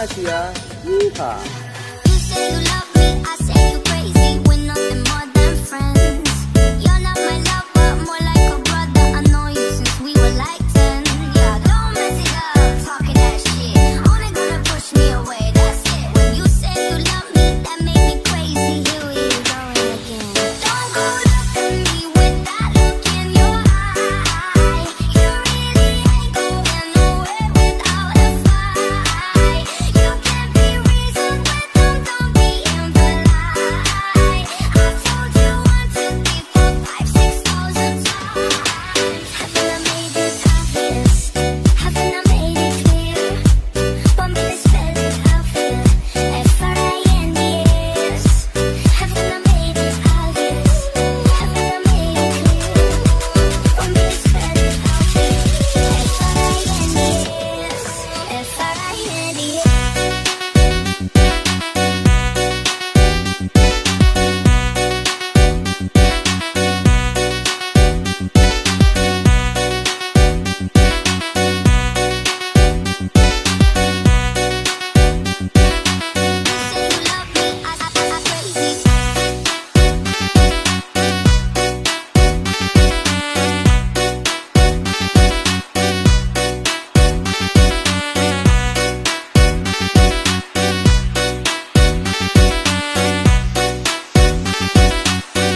na siya. Yeehaw! You say you love me, I say you crazy. We're nothing more than friends. You're not my lover, more like a brother. I know you since we were like 10. Yeah, don't mess it up, talking that shit. Only gonna push me away, that's it. When you say you love me, that made me crazy. Here we go again. Don't go look at me with that look in your eye. You really ain't going nowhere without a fight. You can't be reasoned with them, don't be impolite. I've told you 1, 2, 3, 4, 5, 6,000 times. Haven't I made it obvious? Haven't I made it clear? Want me to spell it out for you? F-R-I-N-D-S. Haven't I made it obvious? Haven't I made it clear? Want me to spell it out for you? F-R-I-N-D-S. F-R-I-N-D-S. Say you love me, I'm crazy.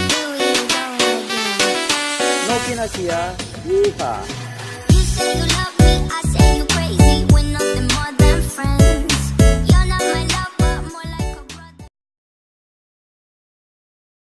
Here we go again. Okay na siya. Yeehaw!